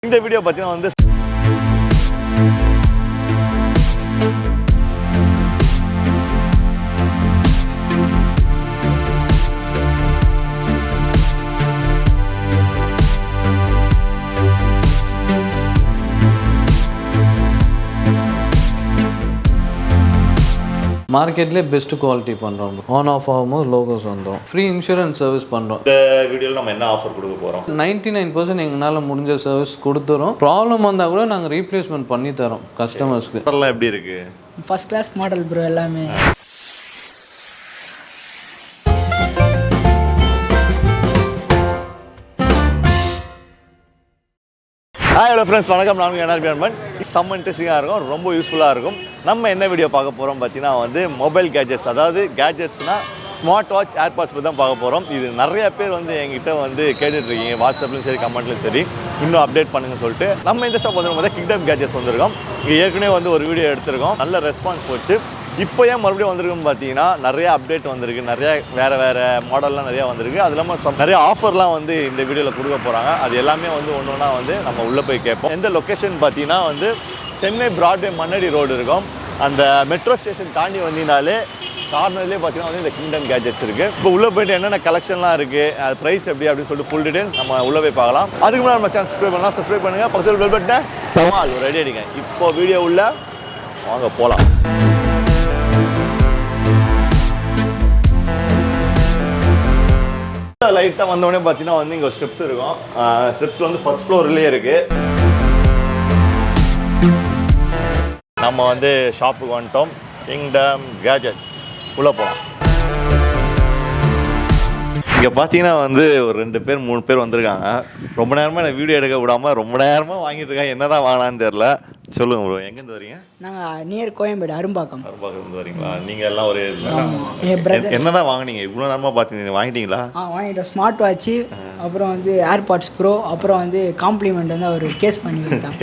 இந்த வீடியோ பார்த்தீங்கன்னா வந்து மார்க்கெட்லேயே பெஸ்ட் குவாலிட்டி பண்ணுறோம். ஆன் ஆஃப் ஆகும்போது லோகோஸ் வந்துடும். ஃப்ரீ இன்சூரன்ஸ் சர்வீஸ் பண்ணுறோம். இந்த வீடியோவில் நம்ம என்ன ஆஃபர் கொடுக்க போகிறோம்? 99% எங்களால் முடிஞ்ச சர்வீஸ் கொடுத்துறோம். ப்ராப்ளம் வந்தால் கூட நாங்கள் ரீப்ளேஸ்மெண்ட் பண்ணி தரோம் கஸ்டமர்ஸ்க்கு. மாடல்லாம் எப்படி இருக்கு? ஃபர்ஸ்ட் கிளாஸ் மாடல் ப்ரோ எல்லாமே. ஹலோ ஃப்ரெண்ட்ஸ், வணக்கம். நான் என்ஆர்பி அன்பன். செம்ம இன்ட்ரெஸ்டிங்காக இருக்கும், ரொம்ப யூஸ்ஃபுல்லாக இருக்கும். நம்ம என்ன வீடியோ பார்க்க போகிறோம் பார்த்தீங்கன்னா வந்து மொபைல் கேஜெட்ஸ், அதாவது கேஜெட்ஸ்னால் ஸ்மார்ட் வாட்ச், ஏர்பாட்ஸ் பற்றி தான் பார்க்க போகிறோம். இது நிறைய பேர் வந்து எங்கிட்ட வந்து கேட்டுட்ருக்கீங்க, வாட்ஸ்அப்லையும் சரி கமெண்ட்லையும் சரி, இன்னும் அப்டேட் பண்ணுங்கன்னு சொல்லிட்டு நம்ம இந்த ஷாப் வந்து கிங்டம் கேஜெட்ஸ் வந்திருக்கோம். இங்கே ஏற்கனவே வந்து ஒரு வீடியோ எடுத்திருக்கோம், நல்ல ரெஸ்பான்ஸ் போச்சு. இப்போ ஏன் மறுபடியும் வந்திருக்குன்னு பார்த்தீங்கன்னா நிறைய அப்டேட் வந்திருக்கு, நிறைய வேறு மாடல்லாம் நிறையா வந்திருக்கு. அது இல்லாமல் நிறைய ஆஃபர்லாம் வந்து இந்த வீடியோவில் கொடுக்க போகிறாங்க. அது எல்லாமே வந்து ஒன்று ஒன்றா வந்து நம்ம உள்ளே போய் கேட்போம். எந்த லொக்கேஷன் பார்த்தீங்கன்னா வந்து சென்னை பிராட்வே மண்ணடி ரோடு இருக்கும். அந்த மெட்ரோ ஸ்டேஷன் தாண்டி வந்தீங்கனாலே கார்னர்லேயே பார்த்தீங்கன்னா வந்து இந்த கிங்டம் கேஜெட்ஸ் இருக்குது. இப்போ உள்ளே போய்ட்டு என்னென்ன கலெக்ஷன்லாம் இருக்குது, அது ப்ரைஸ் எப்படி அப்படின்னு சொல்லிட்டு ஃபுல் டீடைல் நம்ம உள்ளே போய் பார்க்கலாம். அதுக்கு முன்னாடி நம்ம சேனல் சப்ஸ்கிரைப் பண்ணலாம், சப்ஸ்கிரைப் பண்ணுங்கள். பக்கத்தில் பெல் பட்டனை சவால் ரெடி அடிங்க. இப்போ வீடியோ உள்ள வாங்க போகலாம். லைட்டாக வந்தோடனே பார்த்தீங்கன்னா வந்து இங்கே ஸ்டெப்ஸ் இருக்கும். ஸ்டெப்ஸ் வந்து ஃபர்ஸ்ட் ஃப்ளோர்லேயே இருக்குது. நம்ம வந்து ஷாப்புக்கு வந்துட்டோம். கிங்டம் கேஜெட்ஸ் உள்ளே போகலாம். இங்கே பார்த்தீங்கன்னா வந்து ஒரு 2 பேர் 3 பேர் வந்திருக்காங்க. ரொம்ப நேரமாக எனக்கு வீடியோ எடுக்க விடாமல் ரொம்ப நேரமாக வாங்கிட்டு இருக்காங்க. என்ன தான் வாங்கலான்னு தெரில. சொல்லுங்கள் ப்ரோ, எங்கேருந்து வரீங்க? நாங்கள் நியர் கோயம்பேடு, அரும்பாக்கம். அரும்பாக்கம் வரீங்களா? நீங்கள் எல்லாம் ஒரு என்ன தான் வாங்கினீங்க? இவ்வளோ நேரமாக பார்த்தீங்க, வாங்கிட்டீங்களா? வாங்கிட்டோம். ஸ்மார்ட் வாட்ச்சு, அப்புறம் வந்து ஏர்பாட்ஸ் ப்ரோ, அப்புறம் வந்து காம்ப்ளிமெண்ட் வந்து அவர் கேஸ் பண்ணி கொடுத்தாங்க.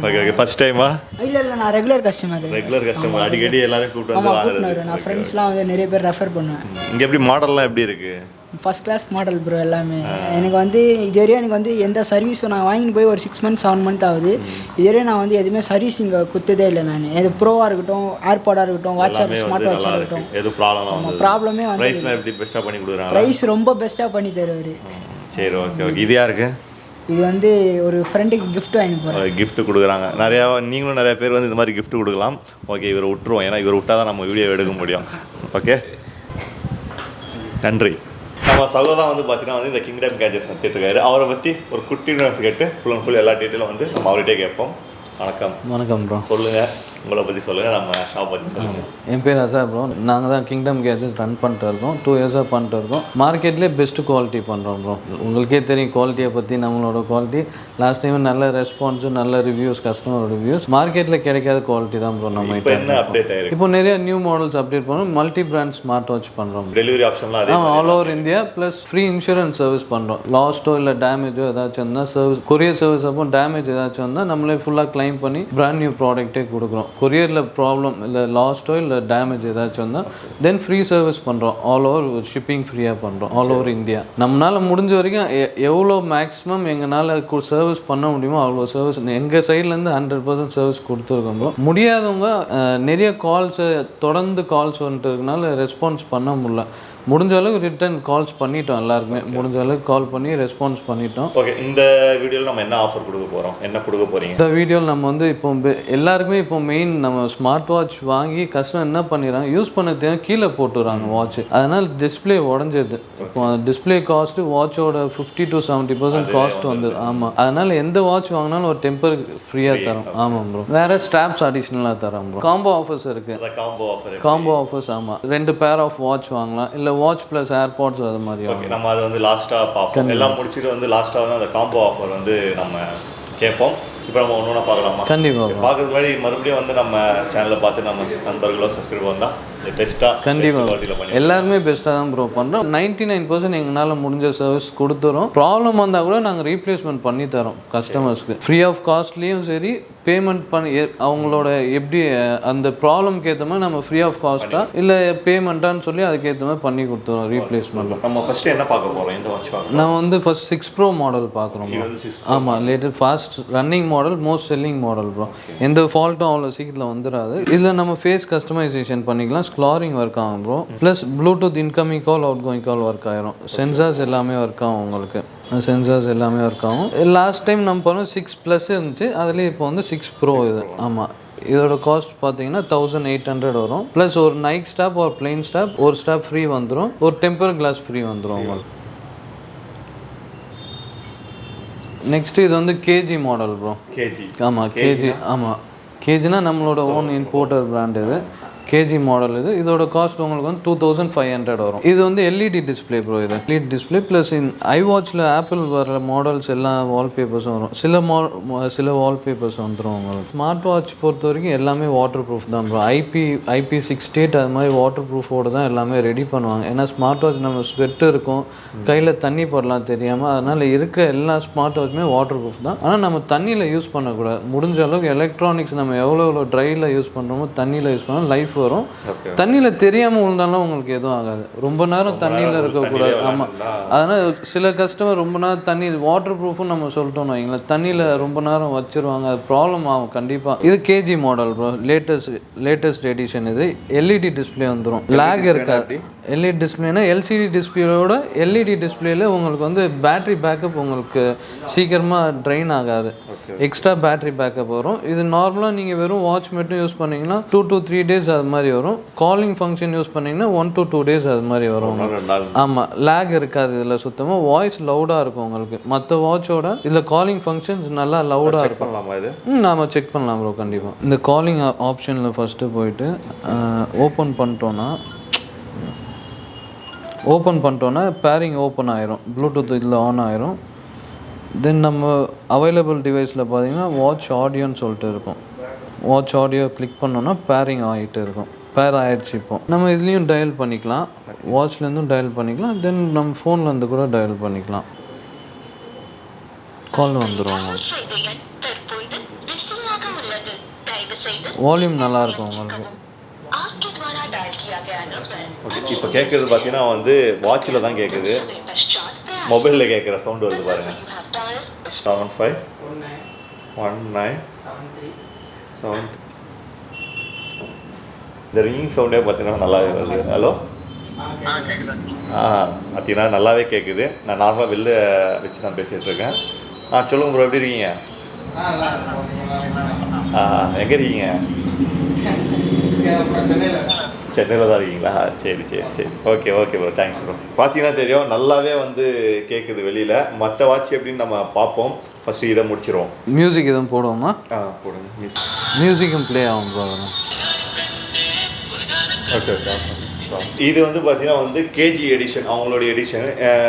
Okay okay. ஃபர்ஸ்ட் டைமா? இல்லை நான் ரெகுலர் கஸ்டமர். ரெகுலர் கஸ்டமர், அடிக்கடி எல்லாரும் கூப்பிட்டு வந்து வாங்குறது. நான் ஃப்ரெண்ட்ஸ்லாம் வந்து நிறைய பேர் ரெஃபர் பண்ணுவேன். இங்கே எப்படி மாடல்லாம் எப்படி இருக்குது? ஃபர்ஸ்ட் கிளாஸ் மாடல் ப்ரோ எல்லாமே. எனக்கு வந்து இதுவரையும் எனக்கு வந்து எந்த சர்வீஸும் நான் வாங்கிட்டு போய் ஒரு 6 மந்த்ஸ் 7 மந்த் ஆகுது. இதுவரையும் நான் வந்து எதுவுமே சர்வீஸ் இங்கே கொடுத்ததே இல்லை. நான் எது ப்ரோவாக இருக்கட்டும், ஏர்பாடாக இருக்கட்டும், வாட்சாக ஸ்மார்ட் வாட்சாக இருக்கட்டும், எது ப்ராப்ளமே வந்து எப்படி பெஸ்ட்டாக பண்ணி கொடுக்குறாங்க. ப்ரைஸ் ரொம்ப பெஸ்ட்டாக பண்ணி தருவார். சரி, ஓகே ஓகே. இது யாருக்கு? இது வந்து ஒரு ஃப்ரெண்டுக்கு கிஃப்ட் வாங்கி போகிறேன். கிஃப்ட் கொடுக்குறாங்க நிறையா. நீங்களும் நிறைய பேர் வந்து இந்த மாதிரி கிஃப்ட் கொடுக்கலாம். ஓகே, இவரை விட்டுருவோம், ஏன்னா இவரை விட்டால் தான் நம்ம வீடியோ எடுக்க முடியும். ஓகே, நன்றி. நம்ம சகோதரன் வந்து பார்த்தீங்கன்னா வந்து இந்த கிங்டம் கேஜெட்ஸ் நடத்திட்டு இருக்காரு. அவரை பற்றி ஒரு குட்டி நியூஸ் கேட்டு ஃபுல் அண்ட் ஃபுல் எல்லா டீட்டெயிலும் வந்து நம்ம அவர்கிட்டே கேட்போம். வணக்கம். வணக்கம் ப்ரோ. சொல்லுங்கள், உங்களை பற்றி சொல்லுங்கள், நம்ம ஷாப் பற்றி சொல்லுங்கள். என் பேர் அசார் ப்ரோ. நாங்கள் தான் கிங்டம் கேஜெட்ஸ் ரன் பண்ணிட்டு இருக்கோம். 2 இயர்ஸாக பண்ணிட்டு இருக்கோம். மார்க்கெட்லேயே பெஸ்ட் குவாலிட்டி பண்ணுறோம் ப்ரோ. உங்களுக்கே தெரியும் குவாலிட்டியை பற்றி. நம்மளோட குவாலிட்டி லாஸ்ட் டைம் நல்ல ரெஸ்பான்ஸு, நல்ல ரிவ்யூஸ், கஸ்டமர் ரிவ்யூஸ். மார்க்கெட்டில் கிடைக்காத குவாலிட்டி தான் ப்ரோ நம்ம இப்போ என்ன அப்டேட் ஆயிருக்கு? இப்போ நிறைய நியூ மாடல்ஸ் அப்டேட் பண்ணுறோம். மல்டி பிராண்ட் ஸ்மார்ட் வாட்ச் பண்ணுறோம். டெலிவரி ஆப்ஷன்லாம் all over India, plus free insurance service பண்ணுறோம். லாஸ்ட்டோ இல்லை டேமேஜோ ஏதாச்சும் இருந்தால் சர்வீஸ், கொரியர் சர்வீஸ் அப்போ டேமேஜ் ஏதாச்சும் வந்தால் நம்மளே ஃபுல்லாக கிளைம் பண்ணி பிராண்ட் நியூ ப்ராடக்ட்டே கொடுக்குறோம். கொரியரில் ப்ராப்ளம் இல்லை, லாஸ்ட்டோ இல்லை டேமேஜ் ஏதாச்சும் வந்தால் தென் ஃப்ரீ சர்வீஸ் பண்ணுறோம். ஆல் ஓவர் ஷிப்பிங் ஃப்ரீயாக பண்ணுறோம் ஆல் ஓவர் இந்தியா. நம்மளால் முடிஞ்ச வரைக்கும் எவ்வளோ மேக்ஸிமம் எங்களால் சர்வீஸ் பண்ண முடியுமோ அவ்வளோ சர்வீஸ் எங்கள் சைட்லேருந்து 100% சர்வீஸ் கொடுத்துருக்கோம் ப்ரோ. முடியாதவங்க நிறைய கால்ஸு, தொடர்ந்து கால்ஸ் வந்துட்டு இருக்கனால ரெஸ்பான்ஸ் பண்ண முடியல. முடிஞ்ச அளவுக்கு ரிட்டர்ன் கால்ஸ் பண்ணிட்டோம். எல்லாருக்குமே முடிஞ்ச அளவுக்கு கால் பண்ணி ரெஸ்பான்ஸ் பண்ணிட்டோம். ஓகே, இந்த வீடியோவில் நம்ம என்ன ஆஃபர் கொடுக்க போகிறோம், என்ன கொடுக்க போகிறீங்க? இந்த வீடியோவில் நம்ம வந்து இப்போ எல்லாருக்குமே இப்போ மெயின் நம்ம ஸ்மார்ட் வாட்ச் வாங்கி கஸ்டமர் என்ன பண்ணிடுறாங்க, யூஸ் பண்ண தேவை கீழே போட்டுறாங்க வாட்ச். அதனால் டிஸ்பிளே உடஞ்சது. இப்போ டிஸ்பிளே காஸ்ட்டு வாட்சோட 50 to 70% காஸ்ட் வந்தது. ஆமாம், அதனால் எந்த வாட்ச் வாங்கினாலும் ஒரு டெம்பர் ஃப்ரீயாக தரோம். ஆமாம் ப்ரோ. வேறு ஸ்ட்ராப்ஸ் அடிஷ்னலாக தரோம் ப்ரோ. காம்போ ஆஃபர்ஸ் இருக்குது. காம்போ ஆஃபர்ஸ் ஆமாம். 2 பேர் ஆஃப் வாட்ச் வாங்கலாம், இல்லை வாட்ச் ப்ளஸ் ஏர்பாட்ஸ் அது மாதிரி. ஓகே, நம்ம அதை வந்து லாஸ்ட்டாக பார்ப்போம். எல்லாம் முடிச்சுட்டு வந்து லாஸ்ட்டாக வந்து அந்த காம்போ ஆஃபர் வந்து நம்ம கேட்போம். இப்போ நம்ம ஒன்று பார்க்கலாமா? கண்டிப்பாக பார்க்கறது முன்னாடி மறுபடியும் வந்து நம்ம சேனலில் பார்த்து நம்ம நண்பர்களோ சப்ஸ்கிரைப் வந்தால் பெஸ்ட்டாக கண்டிப்பாக எல்லாருமே பெஸ்ட்டாக தான் ப்ரோ பண்ணுறோம். 99% எங்களால் முடிஞ்ச சர்வீஸ் கொடுத்துறோம். ப்ராப்ளம் வந்தால் கூட நாங்கள் ரீப்ளேஸ்மெண்ட் பண்ணி தரோம் கஸ்டமர்ஸ்க்கு. ஃப்ரீ ஆஃப் காஸ்ட்லேயும் சரி, பேமெண்ட் பண்ணி அவங்களோட எப்படி அந்த ப்ராப்ளம்க்கு ஏற்ற மாதிரி நம்ம ஃப்ரீ ஆஃப் காஸ்ட்டாக இல்லை பேமெண்ட்டான்னு சொல்லி அதுக்கேற்ற மாதிரி பண்ணி கொடுத்துறோம் ரீப்ளேஸ்மெண்ட். நம்ம ஃபஸ்ட்டு என்ன பார்க்க போகிறோம்? இந்த வாட்ச் பார்க்க நான் வந்து ஃபர்ஸ்ட் 6 Pro மாடல் பார்க்குறோம். ஆமாம், latest fast running model, most selling model bro. எந்த ஃபால்ட்டும் அவ்வளோ சீக்கிரத்தில் வந்துடாது. இதில் நம்ம ஃபேஸ் கஸ்டமைசேஷன் பண்ணிக்கலாம், ஸ்க்ளாரிங் ஒர்க் ஆகும் bro. Plus Bluetooth incoming call, outgoing கால் ஒர்க் ஆயிரும். சென்சார்ஸ் எல்லாமே ஒர்க் ஆகும் உங்களுக்கு. சென்சார்ஸ் எல்லாமே ஒர்க் ஆகும். லாஸ்ட் டைம் நம்ம பண்ணோம் 6+ இருந்துச்சு, அதுலேயே இப்போ வந்து 6 Pro இது. ஆமாம், இதோட காஸ்ட் பார்த்தீங்கன்னா 1800 வரும். ப்ளஸ் ஒரு நைட் ஸ்டாப், ஒரு பிளெயின் ஸ்டாப், ஒரு ஸ்டாப் ஃப்ரீ வந்துடும், ஒரு டெம்பர் கிளாஸ் ஃப்ரீ வந்துடும் உங்களுக்கு. நெக்ஸ்ட்டு இது வந்து கேஜி மாடல் ப்ரோ. கேஜி? ஆமாம், கேஜி. ஆமாம், கேஜினா நம்மளோட ஓன் இம்போர்ட்டர் பிராண்ட் இது. கேஜி மாடல் இது. இதோட காஸ்ட் உங்களுக்கு வந்து 2500 வரும். இது வந்து எல்இடி டிஸ்பிளே ப்ரோ. இது எல்இடி டிஸ்பிளே ப்ளஸ் ஐ வாட்சில் ஆப்பிள் வர மாடல்ஸ் எல்லா வால்பேப்பர்ஸும் வரும். சில வால்பேப்பர்ஸ் வந்துடும் உங்களுக்கு. ஸ்மார்ட் வாட்ச் பொறுத்த வரைக்கும் எல்லாமே வாட்டர் ப்ரூஃப் தான் ப்ரோ. IP68 அது மாதிரி வாட்டர் ப்ரூஃபோடு தான் எல்லாமே ரெடி பண்ணுவாங்க. ஏன்னா ஸ்மார்ட் வாட்ச் நம்ம ஸ்வெட் இருக்கும், கையில் தண்ணி படலாம் தெரியாமல், அதனால் இருக்கிற எல்லா ஸ்மார்ட் வாட்சுமே வாட்டர் ப்ரூஃப் தான். ஆனால் நம்ம தண்ணியில் யூஸ் பண்ணக்கூடாது. முடிஞ்ச அளவுக்கு எலக்ட்ரானிக்ஸ் நம்ம எவ்வளோ ட்ரையில் யூஸ் பண்ணுறோமோ தண்ணியில் யூஸ் பண்ணோம் லைஃப் வரும். தண்ணியில் தெரியாமல் விழுந்தாலும் உங்களுக்கு எதுவும் ஆகாது. ரொம்ப நேரம் தண்ணியில் இருக்கக்கூடாது. ஆமாம், அதனால் சில கஸ்டமர் ரொம்ப நேரம் தண்ணி வாட்டர் ப்ரூஃப்னு நம்ம சொல்லிட்டோம்னு வைங்களேன், தண்ணியில் ரொம்ப நேரம் வச்சுருவாங்க, அது ப்ராப்ளம் ஆகும் கண்டிப்பாக. இது KG model bro, latest edition. இது எல்இடி டிஸ்பிளே வந்துடும், லேக் இருக்காது. எல்இடி டிஸ்பிளேனா எல்சிடி டிஸ்பிளேயோட எல்இடி டிஸ்பிளேல உங்களுக்கு வந்து பேட்டரி பேக்கப் உங்களுக்கு சீக்கிரமாக ட்ரைன் ஆகாது. எக்ஸ்ட்ரா பேட்டரி பேக்கப் வரும். இது நார்மலாக நீங்கள் வெறும் வாட்ச் மட்டும் யூஸ் பண்ணிங்கன்னா 2 to 3 days அது மாதிரி வரும். காலிங் ஃபங்க்ஷன் யூஸ் பண்ணிங்கன்னா 1 to 2 days அது மாதிரி வரும். ஆமாம், லேக் இருக்காது இதில் சுத்தமாக. வாய்ஸ் லவுடாக இருக்கும் உங்களுக்கு. மற்ற வாட்சோட இதில் காலிங் ஃபங்க்ஷன்ஸ் நல்லா லவுடாக இருக்கும். நாம செக் பண்ணலாம் ப்ரோ கண்டிப்பாக. இந்த காலிங் ஆப்ஷனில் ஃபஸ்ட்டு போயிட்டு ஓப்பன் பண்ணிட்டோன்னா பேரிங் ஓப்பன் ஆயிரும், ப்ளூடூத் இதில் ஆன் ஆயிரும். தென் நம்ம அவைலபிள் டிவைஸில் பார்த்தீங்கன்னா வாட்ச் ஆடியோன்னு சொல்லிட்டு இருக்கும். வாட்ச் ஆடியோ கிளிக் பண்ணோன்னா பேரிங் ஆகிட்டு இருக்கும். பேர் ஆயிடுச்சு. இப்போ நம்ம இதுலேயும் டயல் பண்ணிக்கலாம், வாட்ச்லேருந்தும் டயல் பண்ணிக்கலாம், தென் நம்ம ஃபோன்லேருந்து கூட டயல் பண்ணிக்கலாம். கால் வந்துடும். வால்யூம் நல்லாயிருக்கும் உங்களுக்கு. ஓகே, இப்போ கேட்குறது பார்த்தீங்கன்னா வந்து வாட்சில் தான் கேட்குது, மொபைலில் கேட்குற சவுண்டு வருது பாருங்கள். 751973. இந்த ரிங்கிங் சவுண்டே பார்த்தீங்கன்னா நல்லாவே வருது. ஹலோ, பார்த்தீங்கன்னா நல்லாவே கேட்குது. நான் நார்மலாக வெளில வச்சு நான் பேசிகிட்டு இருக்கேன். சொல்லுங்கள் ப்ரோ, எப்படி இருக்கீங்க? எங்கே இருக்கீங்க? சென்னையில் தான் இருக்கீங்களா? சரி சரி சரி, okay okay bro, thanks bro. பார்த்தீங்கன்னா தெரியும் நல்லாவே வந்து கேட்குது வெளியில். மற்ற வாட்ச் எப்படின்னு நம்ம பார்ப்போம். ஃபஸ்ட்டு இதை முடிச்சிடுவோம். மியூசிக் எதுவும் போடுவோமா? போடுங்க. மியூசிக்கும் ப்ளே ஆகும் ப்ரோ. Okay okay. இது வந்து பார்த்தீங்கன்னா வந்து கேஜி எடிஷன், அவங்களோட எடிஷன்.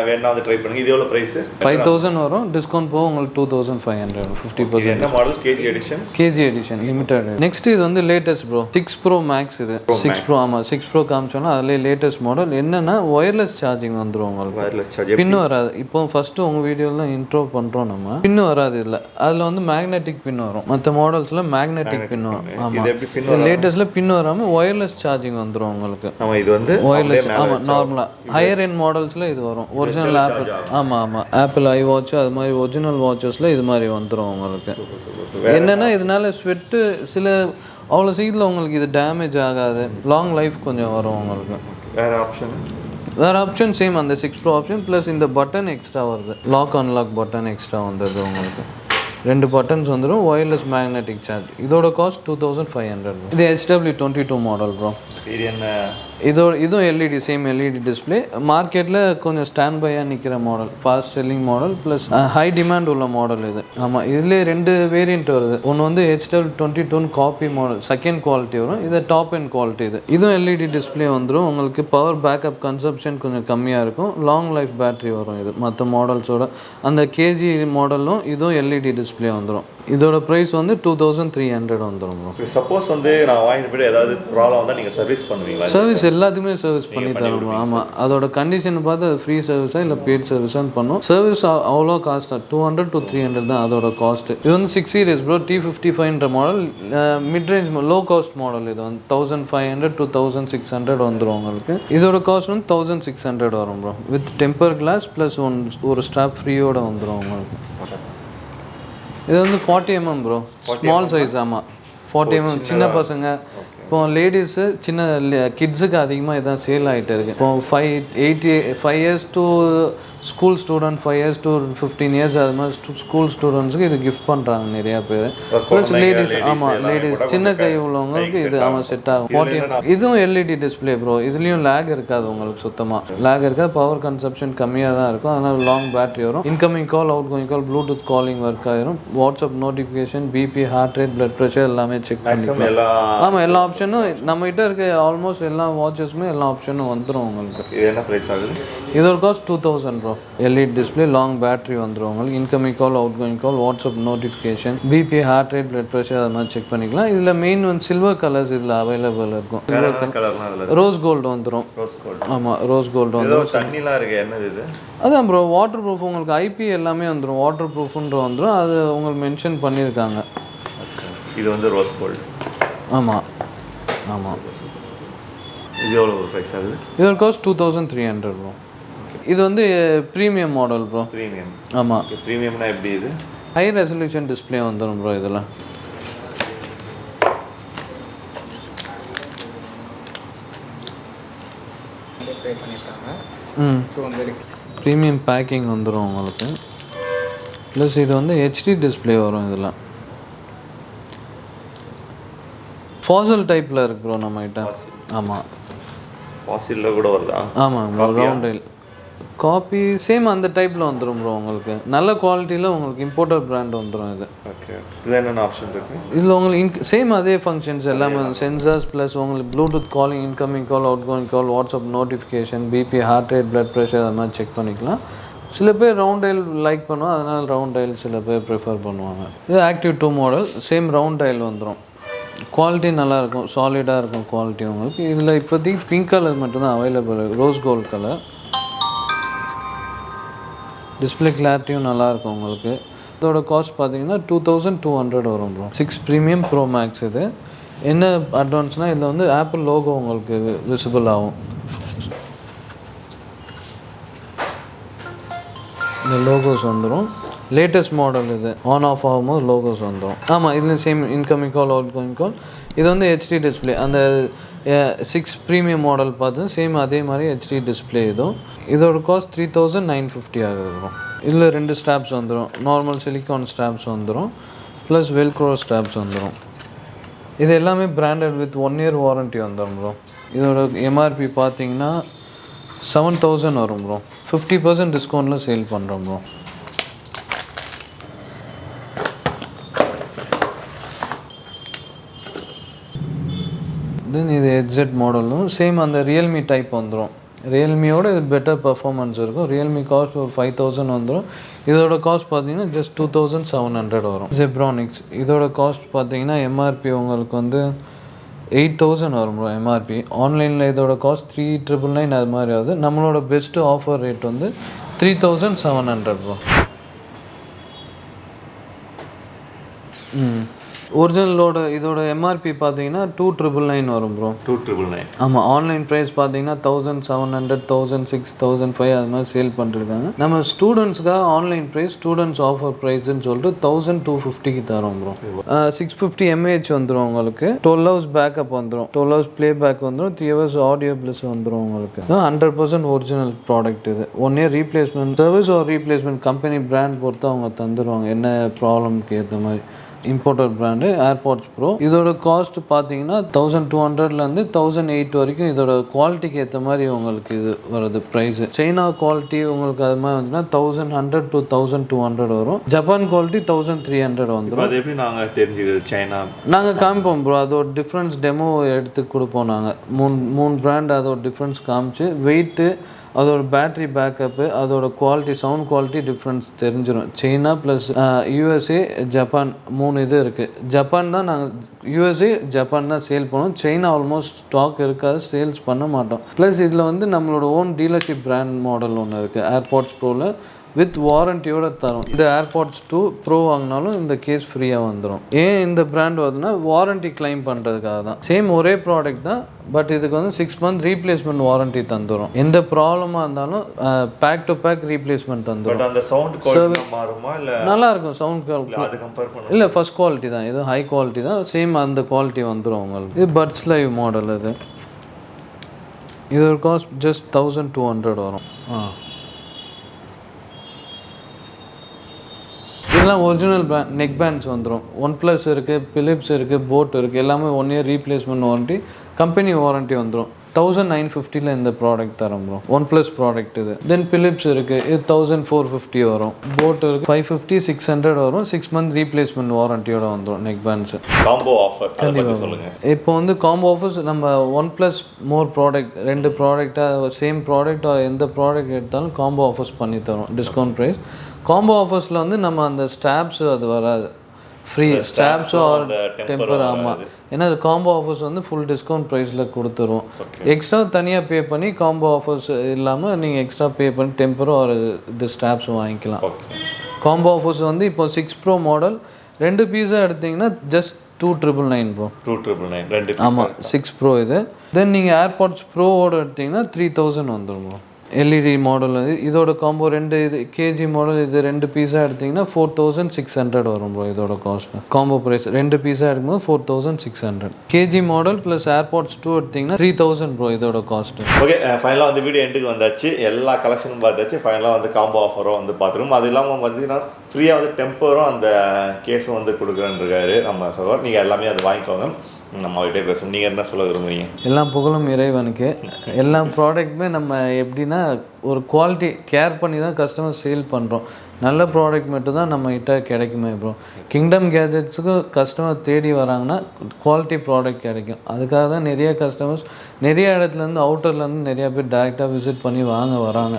வேணா வந்து ட்ரை பண்ணுங்க. இது எவ்வளோ ப்ரைஸு? 5000 வரும். டிஸ்கவுண்ட் போக உங்களுக்கு 2500, 50%. என்ன model? KG edition. KG edition limited. Next இது வந்து லேட்டஸ்ட் ப்ரோ, 6 Pro Max. இது 6 Pro. ஆமாம், 6 Pro காமிச்சோன்னா அதிலே லேட்டஸ்ட் மாடல். என்னென்னா ஒயர்லெஸ் சார்ஜிங் வந்துடும் உங்களுக்கு. ஒயர்லெஸ் சார்ஜிங் பின்னு வராது. இப்போ ஃபஸ்ட்டு உங்கள் வீடியோவில் தான் இன்ட்ரோ பண்ணுறோம் நம்ம. பின்னு வராது இல்லை, அதில் வந்து மேக்னெட்டிக் பின் வரும். மற்ற மாடல்ஸில் மேக்னெட்டிக் பின் வரும். ஆமாம், லேட்டஸ்ட்டில் பின் வராமல் ஒயர்லெஸ் சார்ஜிங் வந்துடும் உங்களுக்கு. இது வந்து ஒயர்லெஸ். ஆமாம், நார்மலாக ஹையர் எண்ட் மாடல்ஸில் இது வரும். Original apple. ஆமாம், ஆப்பிள் ஐ வாட்ச் அது மாதிரி ஒரிஜினல் வாட்சஸில் இது மாதிரி வந்துடும் உங்களுக்கு. என்னென்னா இதனால ஸ்வெட்டு சில அவ்வளோ சீக்கிரத்தில் உங்களுக்கு இது டேமேஜ் ஆகாது. லாங் லைஃப் கொஞ்சம் வரும் உங்களுக்கு. வேறு ஆப்ஷன் சேம், அந்த 6 Pro ஆப்ஷன் ப்ளஸ் இந்த பட்டன் எக்ஸ்ட்ரா வருது. லாக் அன்லாக் பட்டன் எக்ஸ்ட்ரா வந்தது உங்களுக்கு. 2 பட்டன்ஸ் வந்துடும். Wireless magnetic charge. இதோட காஸ்ட் 2500. இது SW22 மாடல் ப்ரோ. இது என்ன? இதுவும் எல்இடி சேம் எல்இடி டிஸ்பிளே. மார்க்கெட்டில் கொஞ்சம் ஸ்டாண்ட் பையாக நிற்கிற model, fast selling model plus high demand உள்ள மாடல் இது. ஆமாம், இதிலே 2 வேரியண்ட் வருது. ஒன்று வந்து HW22 copy model, second quality வரும். இது டாப் அண்ட் குவாலிட்டி. இதுவும் எல்இடி டிஸ்பிளே வந்துடும். உங்களுக்கு பவர் பேக்கப் கன்சப்ஷன் கொஞ்சம் கம்மியாக இருக்கும். லாங் லைஃப் பேட்டரி வரும். இது மற்ற மாடல்ஸோட அந்த கேஜி மாடலும் இதுவும் எல்இடி டிஸ்பிளே வந்துடும். இதோட ப்ரைஸ் வந்து 2300 வந்துடும் ப்ரோ. சப்போஸ் வந்து நான் வாங்கிட்டு போய்ட்டு ஏதாவது ப்ராப்ளம் வந்தால் நீங்கள் சர்வீஸ் பண்ணுவீங்களா? சர்வீஸ் எல்லாத்துக்குமே சர்வீஸ் பண்ணி தரோம். ஆமாம், அதோட கண்டிஷன் பார்த்து அது ஃப்ரீ சர்வீஸா இல்லை பெய்ட் சர்வீஸான்னு பண்ணும். சர்வீஸ் அவ்வளோ காஸ்ட்டாக 200 to 300 தான் அதோட காஸ்ட்டு. இது வந்து 6 series bro, T55 model, mid range low cost model. இது வந்து 1500 to 1600 வந்துடும் உங்களுக்கு. இதோட காஸ்ட் வந்து 1600 வரும் bro, with temper glass plus ஒரு ஸ்ட்ராப் ஃப்ரீயோட வந்துடும் உங்களுக்கு. இது வந்து 40mm ப்ரோ, ஸ்மால் சைஸ். ஆமாம், 40mm சின்ன பசங்க. இப்போ லேடிஸு சின்ன கிட்ஸுக்கு அதிகமாக இதான் சேல் ஆகிட்டு இருக்குது. இப்போ 5 years to school student, 5 years to 15 years அது மாதிரி ஸ்கூல் ஸ்டூடெண்ட்ஸுக்கு இது கிஃப்ட் பண்ணுறாங்க நிறையா பேர். ப்ளஸ் லேடிஸ், ஆமாம் லேடிஸ் சின்ன கை உள்ளவங்களுக்கு இது ஆமாம் செட் ஆகும். 40mm. இதுவும் எல்இடி டிஸ்பிளே ப்ரோ. இதுலேயும் லேக் இருக்காது உங்களுக்கு, சுத்தமாக லேக் இருக்காது. பவர் கன்சப்ஷன் கம்மியாக தான் இருக்கும். அதனால் லாங் பேட்டரி வரும். Incoming call, outgoing call, Bluetooth calling work ஆகிரும். WhatsApp notification, BP, heart rate, blood pressure எல்லாமே செக் பண்ணிக்கலாம். ஆமாம், எல்லா ஆப்ஷனும் நம்மகிட்ட இருக்க ஆல்மோஸ்ட் எல்லா வாட்சஸுமே எல்லா ஆப்ஷனும் வந்துடும் உங்களுக்கு. இது என்ன ப்ரைஸ் ஆகுது? இதோட cost 2000 bro. LED display, long battery வந்துடும் உங்களுக்கு. Incoming call, outgoing call, WhatsApp notification, BP, heart rate, blood pressure அது மாதிரி செக் பண்ணிக்கலாம். இதில் மெயின் வந்து சில்வர் கலர்ஸ் இதில் அவைலபிள் இருக்கும். ரோஸ் கோல்டு வந்துடும். ஆமாம், ரோஸ் கோல்டு வந்துடும். தண்ணிலாம் இருக்குது, என்னது இது? அதான் ப்ரோ, வாட்டர் ப்ரூஃப் உங்களுக்கு. ஐபி எல்லாமே வந்துடும், வாட்டர் ப்ரூஃப்ன்ற வந்துடும். அது உங்களுக்கு மென்ஷன் பண்ணியிருக்காங்க. இது வந்து ரோஸ் கோல்டு. ஆமாம் ஆமாம். இது எவ்வளோ ப்ரைஸ் ஆகுது? இதோட காஸ்ட் 2300 ப்ரோ. இது வந்து ப்ரீமியம் மாடல் ப்ரோ. ப்ரீமியம். ஆமாம். ப்ரீமியம்னா எப்படி? இது ஹை ரெசல்யூஷன் டிஸ்பிளே வந்துடும் ப்ரோ. இதெல்லாம் ப்ரீமியம் பேக்கிங் வந்துடும் உங்களுக்கு. ப்ளஸ் இது வந்து ஹெச்டி டிஸ்பிளே வரும். இதெல்லாம் ஃபாசல் டைப்பில் இருக்கு ப்ரோ நம்மகிட்ட. ஆமாம், ஃபாசிலில் கூட வருதா? ஆமாம், ரவுண்ட் டைல் காப்பி சேம் அந்த டைப்பில் வந்துடும் ப்ரோ உங்களுக்கு. நல்ல குவாலிட்டியில் உங்களுக்கு இம்போர்ட்டட் பிராண்ட் வந்துடும் இது. ஓகே, இதில் என்னென்ன ஆப்ஷன் இருக்குது? இதில் உங்களுக்கு சேம் அதே ஃபங்க்ஷன்ஸ் எல்லாமே, சென்சார்ஸ் ப்ளஸ் உங்களுக்கு Bluetooth calling, incoming call, outgoing call, WhatsApp notification, BP, heart rate, blood pressure அது மாதிரி செக் பண்ணிக்கலாம். சில பேர் ரவுண்ட் டைல் லைக் பண்ணுவோம், அதனால் ரவுண்ட் டைல் சில பேர் ப்ரிஃபர் பண்ணுவாங்க. இது active 2 model, same round dial வந்துடும். குவாலிட்டி நல்லாயிருக்கும், சாலிடாக இருக்கும் குவாலிட்டி உங்களுக்கு. இதில் இப்போதைக்கு பிங்க் கலர் மட்டும்தான் available, rose gold colour. Display கிளாரிட்டியும் நல்லாயிருக்கும் உங்களுக்கு. இதோட காஸ்ட் பார்த்தீங்கன்னா 2200 வரும் ப்ரோ. 6 premium bro maths. இது என்ன அட்வான்ஸ்னால் இதில் வந்து ஆப்பிள் லோகோ உங்களுக்கு விசிபிள் ஆகும். இந்த லோகோஸ் வந்துடும். லேட்டஸ்ட் மாடல் இது. ஆன் ஆஃப் ஆகும்போது லோகோஸ் வந்துடும். ஆமாம், இதில் same incoming call, outgoing call. இது வந்து ஹெச்டி டிஸ்பிளே. அந்த 6 ப்ரீமியம் மாடல் பார்த்து சேம் அதே மாதிரி ஹெச்டி டிஸ்பிளே. இதுவும் இதோட காஸ்ட் 3950 ஆகுது ப்ரோ. இதில் 2 ஸ்ட்ராப்ஸ் வந்துடும். நார்மல் சிலிக்கான் ஸ்ட்ராப்ஸ் வந்துடும், ப்ளஸ் வெல்க்ரோ ஸ்ட்ராப்ஸ் வந்துடும். இது எல்லாமே பிராண்டட் வித் 1 year வாரண்ட்டி வந்துடும் ப்ரோ. இதோட எம்ஆர்பி பார்த்தீங்கன்னா 7000 வரும் ப்ரோ. 50% டிஸ்கவுண்ட்டில் சேல் பண்ணுறோம் ப்ரோ. தென் இது ஹெட்செட் மாடலும் சேம் அந்த ரியல்மி டைப் வந்துடும். ரியல்மியோட இது பெட்டர் பர்ஃபார்மன்ஸ் இருக்கும். ரியல்மி காஸ்ட் ஒரு 5000 வந்துடும். இதோட காஸ்ட் பார்த்தீங்கன்னா ஜஸ்ட் 2700 வரும். ஜெப்ரானிக்ஸ் இதோட காஸ்ட் பார்த்தீங்கன்னா எம்ஆர்பி உங்களுக்கு வந்து 8000 வரும் ப்ரோ எம்ஆர்பி. ஆன்லைனில் இதோட காஸ்ட் 3999 அது மாதிரி ஆகுது. நம்மளோட பெஸ்ட்டு ஆஃபர் ரேட் வந்து 3700 ப்ரோ. ஒரிஜினலோட இதோட எம்ஆர்பி பார்த்தீங்கன்னா 2999 வரும் ப்ரோ. 2999. ஆமாம், ஆன்லைன் ப்ரைஸ் பார்த்தீங்கன்னா 1700, 1006, 1005 அது மாதிரி சேல் பண்ணிருக்காங்க. நம்ம ஸ்டூடெண்ட்ஸ்க்காக ஆன்லைன் ப்ரைஸ், ஸ்டூடெண்ட்ஸ் ஆஃபர் ப்ரைஸ்ன்னு சொல்லிட்டு 1250க்கு தரோம் ப்ரோ. 650 mAh வந்துடும் உங்களுக்கு. 12 hours பேக்கப் வந்துடும், 12 hours ப்ளே பேக் வந்துடும், 3 hours ஆடியோ ப்ளஸ் வந்துடும் உங்களுக்கு. 100% ஒரிஜினல் ப்ராடக்ட் இது. 1 year ரீப்ளேஸ்மெண்ட் சர்வீஸ் ஒரு ரீப்ளேஸ்மெண்ட் கம்பெனி பிராண்ட் பொறுத்து அவங்க தந்துடுவாங்க, என்ன ப்ராப்ளம்க்கு ஏற்ற மாதிரி. Imported brand AirPods bro. இதோட காஸ்ட் பார்த்தீங்கன்னா 1200லேருந்து 1008 வரைக்கும் இதோட குவாலிட்டிக்கு ஏற்ற மாதிரி உங்களுக்கு இது வருது ப்ரைஸ். சைனா குவாலிட்டி உங்களுக்கு அது மாதிரி வந்துன்னா 1100 to 1200 வரும். ஜப்பான் குவாலிட்டி 1300 வந்துடும். அது எப்படி நாங்கள் தெரிஞ்சுக்கிறது? சைனா நாங்கள் காமிப்போம் ப்ரோ, அதோட டிஃப்ரென்ஸ் டெமோ எடுத்து கொடுப்போம். நாங்கள் மூணு பிராண்ட் அதோட டிஃப்ரென்ஸ் காமிச்சு வெயிட்டு, அதோட பேட்ரி பேக்கப்பு, அதோட குவாலிட்டி, சவுண்ட் குவாலிட்டி டிஃப்ரென்ஸ் தெரிஞ்சிடும். சைனா ப்ளஸ் யூஎஸ்ஏ, ஜப்பான் 3 இது இருக்குது. ஜப்பான் தான் நாங்கள் யூஎஸ்ஏ ஜப்பான் தான் சேல் பண்ணுவோம். சைனா ஆல்மோஸ்ட் ஸ்டாக் இருக்காது, சேல்ஸ் பண்ண மாட்டோம். ப்ளஸ் இதில் வந்து நம்மளோட ஓன் டீலர்ஷிப் பிராண்ட் மாடல் ஒன்று இருக்குது ஏர்பாட்ஸ் ப்ரோவில், வித் வாரண்டியோட தரும். இந்த ஏர்பாட்ஸ் 2 ப்ரோ வாங்கினாலும் இந்த கேஸ் ஃப்ரீயாக வந்துடும். ஏன் இந்த பிராண்ட் வருதுன்னா வாரண்டி கிளைம் பண்ணுறதுக்காக தான். சேம் ஒரே ப்ராடக்ட் தான், பட் இதுக்கு வந்து 6 month ரீப்ளேஸ்மெண்ட் வாரண்டி தந்துடும். எந்த ப்ராப்ளமாக இருந்தாலும் பேக் டு பேக் ரீப்ளேஸ்மெண்ட் தந்துடும். அந்த சவுண்ட் குவாலிட்டி மாறுமா இல்லை? நல்லா இருக்கும் சவுண்ட் குவாலிட்டி. அது கம்பேர் பண்ண இல்லை, ஃபர்ஸ்ட் குவாலிட்டி தான் இது, ஹை குவாலிட்டி தான். சேம் அந்த குவாலிட்டி வந்துடும் உங்களுக்கு. இது பட்ஸ் லைவ் மாடல். இது ஒரு காஸ்ட் ஜஸ்ட் 1200 வரும். இதெல்லாம் ஒரிஜினல் நெக் பேண்ட்ஸ் வந்துடும். OnePlus இருக்குது, பிலிப்ஸ் இருக்குது, போட் இருக்குது. எல்லாமே 1 year replacement warranty, company warranty வந்துடும். 1950 இந்த ப்ராடக்ட் தரோம் ப்ரோ. OnePlus ப்ராடக்ட் இது. தென் பிலிப்ஸ் இருக்குது, இது 1450 வரும். போட் இருக்குது 550, 600 வரும். 6 month ரீப்ளேஸ்மெண்ட் வாரண்டியோட வந்துடும் நெக் பேண்ட்ஸு. காம்போ ஆஃபர் கண்டிப்பாக சொல்லுங்கள். இப்போ வந்து காம்போ ஆஃபர்ஸ் நம்ம OnePlus மோர் ப்ராடக்ட் 2 ப்ராடக்டாக சேம் ப்ராடக்ட் எந்த ப்ராடக்ட் எடுத்தாலும் காம்போ ஆஃபர்ஸ் பண்ணி தரோம் டிஸ்கவுண்ட் ப்ரைஸ். காம்போ ஆஃபர்ஸில் வந்து நம்ம அந்த ஸ்டாப்ஸு அது வராது, ஃப்ரீ ஸ்டாப்ஸோ ஆர் டெம்பர். ஆமாம், ஏன்னா அது காம்போ ஆஃபர்ஸ் வந்து ஃபுல் டிஸ்கவுண்ட் ப்ரைஸில் கொடுத்துருவோம். எக்ஸ்ட்ரா தனியாக பே பண்ணி காம்போ ஆஃபர்ஸ் இல்லாமல் நீங்கள் எக்ஸ்ட்ரா பே பண்ணி டெம்பரோ ஒரு இது ஸ்டாப்ஸும் வாங்கிக்கலாம். காம்போ ஆஃபர்ஸ் வந்து இப்போ 6 Pro மாடல் 2 பீஸாக எடுத்திங்கன்னா ஜஸ்ட் 2999 ப்ரோ. 2999 ஆமாம், 6 Pro இது. தென் நீங்கள் ஏர்பாட்ஸ் ப்ரோவோடு எடுத்திங்கன்னா 3000 வந்துடும் ப்ரோ. எல்இடி மாடல் இதோட காம்போ 2 இது கேஜி மாடல், இது 2 பீஸாக எடுத்திங்கன்னா 4600 வரும் ப்ரோ. இதோட காஸ்ட் காம்போ ப்ரைஸ் 2 பீஸாக எடுக்கும்போது 4600. கேஜி மாடல் ப்ளஸ் ஏர்பாட்ஸ் 2 எடுத்திங்கன்னா 3000 ப்ரோ இதோட காஸ்ட்டு. ஓகே, ஃபைனலாக வந்து வீடியோ எண்டுக்கு வந்தாச்சு. எல்லா கலெக்ஷனும் பார்த்தாச்சு. ஃபைனலாக வந்து காம்போ ஆஃபரும் வந்து பார்த்துருக்கோம். அது இல்லாமல் பார்த்தீங்கன்னா ஃப்ரீயாக வந்து டெம்பரும் அந்த கேஸும் வந்து கொடுக்குறேன்ருக்காரு நம்ம சொல்லுவோம். நீங்கள் எல்லாமே அது வாங்கிக்கோங்க. நம்ம அவர்கிட்டே பேசணும். நீங்கள் என்ன சொல்ல விரும்புறீங்க? எல்லாம் புகழும் இறைவனுக்கு. எல்லா ப்ராடக்ட்டுமே நம்ம எப்படின்னா ஒரு குவாலிட்டி கேர் பண்ணி தான் கஸ்டமர் சேல் பண்ணுறோம். நல்ல ப்ராடக்ட் மட்டும் தான் நம்ம கிட்ட கிடைக்குமே ப்ரோ. கிங்டம் கேஜெட்ஸுக்கு கஸ்டமர் தேடி வராங்கன்னா குவாலிட்டி ப்ராடக்ட் கிடைக்கும். அதுக்காக தான் நிறைய கஸ்டமர்ஸ் நிறைய இடத்துலேருந்து அவுட்டர்லேருந்து நிறையா பேர் டேரெக்டாக விசிட் பண்ணி வாங்க வராங்க.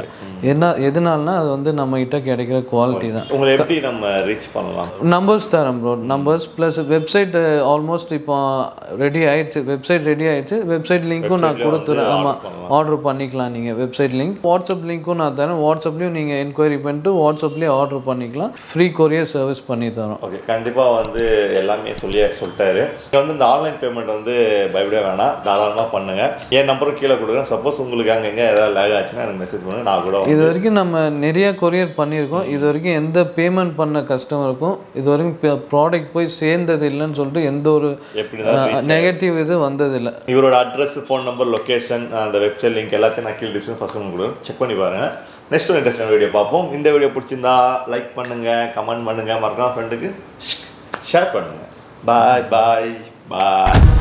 எதனால்னா அது வந்து நம்ம கிட்ட கிடைக்கிற குவாலிட்டி தான். உங்களை எப்படி நம்ம ரீச் பண்ணலாம்? நம்பர்ஸ் தரேன் bro. Numbers plus website almost இப்போ ரெடி ஆகிடுச்சு. வெப்சைட் ரெடி ஆகிடுச்சு. வெப்சைட் லிங்க்கும் நான் கொடுத்துறேன். ஆமாம், ஆர்டர் பண்ணிக்கலாம் நீங்கள். வெப்சைட் லிங்க், வாட்ஸ்அப் லிங்க்கும் நான் தரேன். வாட்ஸ்அப்லேயும் நீங்கள் என்கொயரி பண்ணிட்டு வாட்ஸ்அப்லேயே ஆர்டர் பண்ணிக்கலாம். ஃப்ரீ கொரியர் சர்வீஸ் பண்ணி தரோம். ஓகே, கண்டிப்பாக வந்து எல்லாமே சொல்லிட்டாரு. நீங்கள் வந்து இந்த ஆன்லைன் பேமெண்ட் வந்து பயப்பட வேணாம், தாராளமாக பண்ணுங்கள். என் நம்பரும் கீழே கொடுக்குறேன். சப்போஸ் உங்களுக்கு அங்கங்கே ஏதாவது லேக் ஆச்சுன்னா எனக்கு மெசேஜ் பண்ணுங்கள். நான் கூட இது வரைக்கும் நம்ம நிறைய கொரியர் பண்ணியிருக்கோம். இது வரைக்கும் எந்த பேமெண்ட் பண்ண கஸ்டமருக்கும் இது வரைக்கும் ப்ராடக்ட் போய் சேர்ந்தது இல்லைன்னு சொல்லிட்டு எந்த ஒரு நெகட்டிவ் இது வந்ததில்லை. இவரோட அட்ரஸ், ஃபோன் நம்பர், லொக்கேஷன், அந்த வெப்சைட் லிங்க் எல்லாத்தையும் நான் கீழே டிஸ்கிரிப்ஷன் ஃபஸ்ட் கொடுக்குறேன். செக் பண்ணி பாருங்கள். நெக்ஸ்ட் ஒரு இன்ட்ரெஸ்டான வீடியோ பார்ப்போம். இந்த வீடியோ பிடிச்சிருந்தா லைக் பண்ணுங்கள், கமெண்ட் பண்ணுங்கள், மறக்காம ஃப்ரெண்டுக்கு ஷேர் பண்ணுங்கள். பாய் பாய் பாய்.